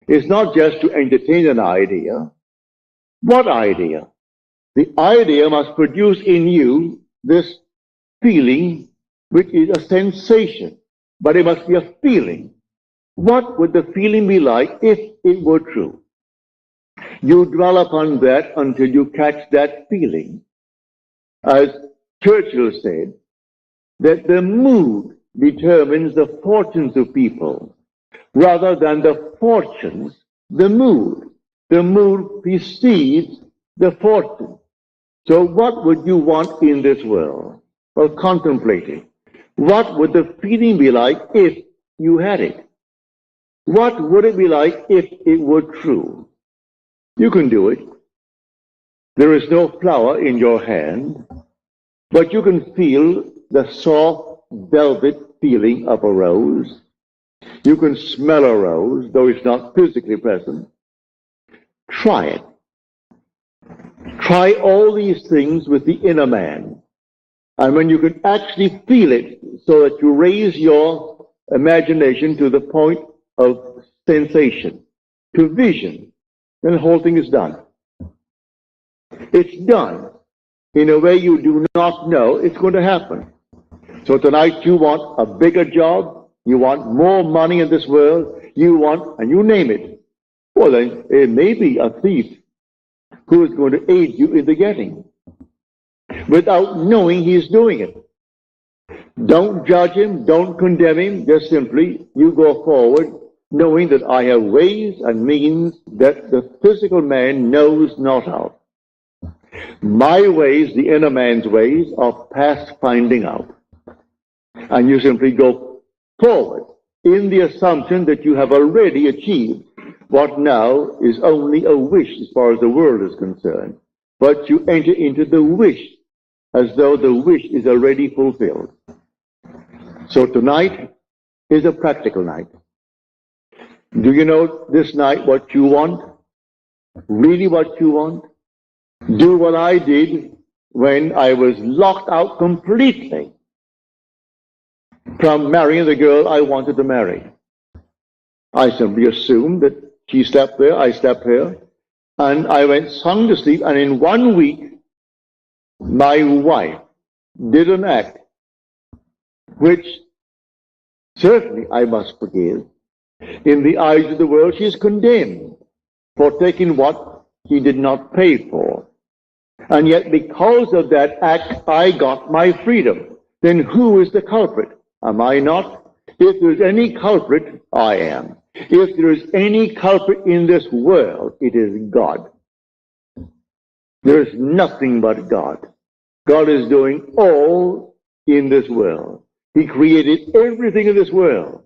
is not just to entertain an idea. What idea? The idea must produce in you this feeling, which is a sensation, but it must be a feeling. What would the feeling be like if it were true? You dwell upon that until you catch that feeling. As Churchill said, that the mood determines the fortunes of people, rather than the fortunes, the mood. The mood precedes the fortune. So what would you want in this world? Well, contemplate it. What would the feeling be like if you had it? What would it be like if it were true? You can do it. There is no flower in your hand, but you can feel the soft velvet feeling of a rose. You can smell a rose, though it's not physically present. Try it. Try all these things with the inner man. And when you can actually feel it, so that you raise your imagination to the point of sensation, to vision, then the whole thing is done. It's done in a way you do not know it's going to happen. So tonight you want a bigger job, you want more money in this world, you want, and you name it. Well, then it may be a thief who is going to aid you in the getting, without knowing he's doing it. Don't judge him, don't condemn him, just simply you go forward knowing that I have ways and means that the physical man knows not of. My ways, the inner man's ways, are past finding out. And you simply go forward in the assumption that you have already achieved what now is only a wish as far as the world is concerned. But you enter into the wish as though the wish is already fulfilled. So tonight is a practical night. Do you know this night what you want? Really what you want? Do what I did when I was locked out completely from marrying the girl I wanted to marry. I simply assumed that she slept there, I slept here, and I went sound to sleep, and in 1 week, my wife did an act which certainly I must forgive. In the eyes of the world, she is condemned for taking what she did not pay for. And yet, because of that act, I got my freedom. Then who is the culprit? Am I not? If there's any culprit, I am. If there is any culprit in this world, it is God. There is nothing but God. God is doing all in this world. He created everything in this world.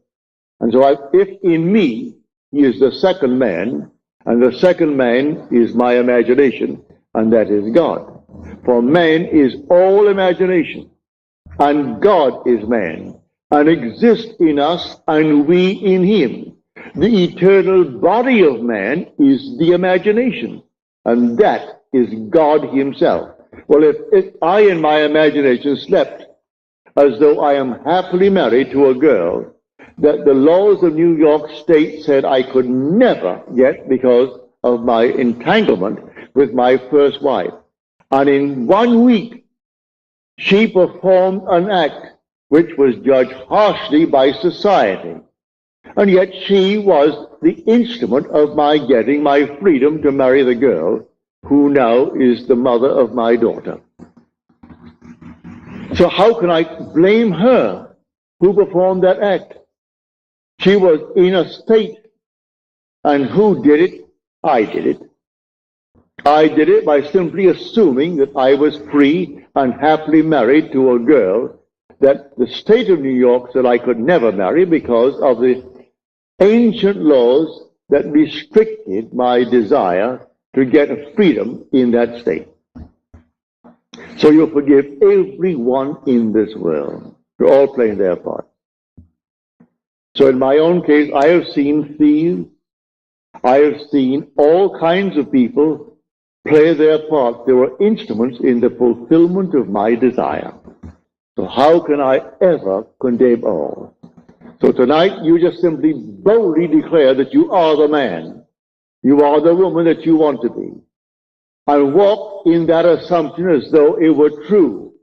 And so if in me, he is the second man, and the second man is my imagination, and that is God. For man is all imagination, and God is man, and exists in us, and we in him. The eternal body of man is the imagination, and that is God himself. Well, if I in my imagination slept as though I am happily married to a girl that the laws of New York State said I could never get because of my entanglement with my first wife, and in 1 week she performed an act which was judged harshly by society, and yet she was the instrument of my getting my freedom to marry the girl who now is the mother of my daughter. So how can I blame her who performed that act? She was in a state, and who did it? I did it. I did it by simply assuming that I was free and happily married to a girl that the state of New York said I could never marry because of the ancient laws that restricted my desire to get freedom in that state. So you forgive everyone in this world. They're all playing their part. So in my own case, I have seen thieves. I have seen all kinds of people play their part. They were instruments in the fulfillment of my desire. So how can I ever condemn all? So tonight, you just simply boldly declare that you are the man, you are the woman that you want to be, and walk in that assumption as though it were true.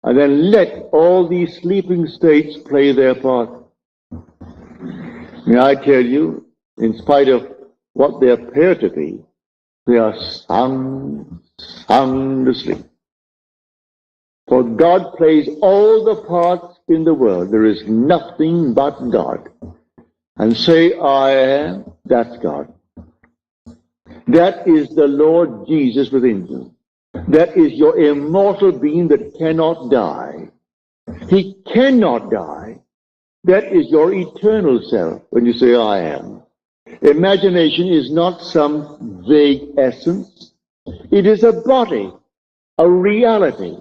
And then let all these sleeping states play their part. May I tell you, in spite of what they appear to be, they are sound asleep. For God plays all the parts in the world. There is nothing but God. And say, I am, that's God. That is the Lord Jesus within you. That is your immortal being that cannot die. He cannot die. That is your eternal self when you say, I am. Imagination is not some vague essence. It is a body, a reality,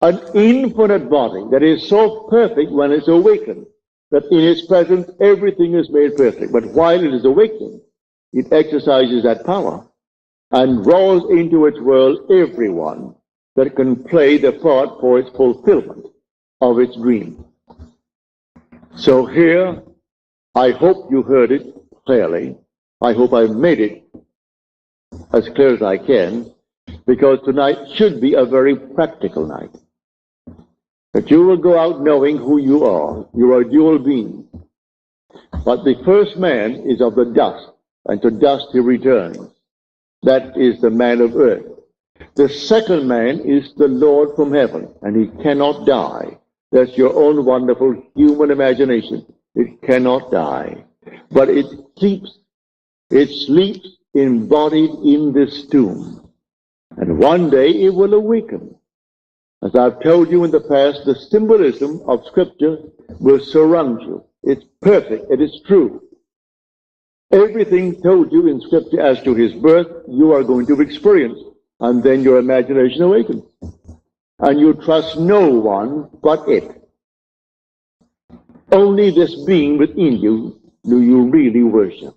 an infinite body that is so perfect when it's awakened, that in its presence everything is made perfect. But while it is awakened, it exercises that power and draws into its world everyone that can play the part for its fulfillment of its dream. So here, I hope you heard it clearly. I hope I've made it as clear as I can, because tonight should be a very practical night. That you will go out knowing who you are. You are a dual being. But the first man is of the dust, and to dust he returns. That is the man of earth. The second man is the Lord from heaven, and he cannot die. That's your own wonderful human imagination. It cannot die. But it sleeps embodied in this tomb. And one day it will awaken. As I've told you in the past, the symbolism of Scripture will surround you. It's perfect. It is true. Everything told you in Scripture as to his birth, you are going to experience. And then your imagination awakens. And you trust no one but it. Only this being within you do you really worship.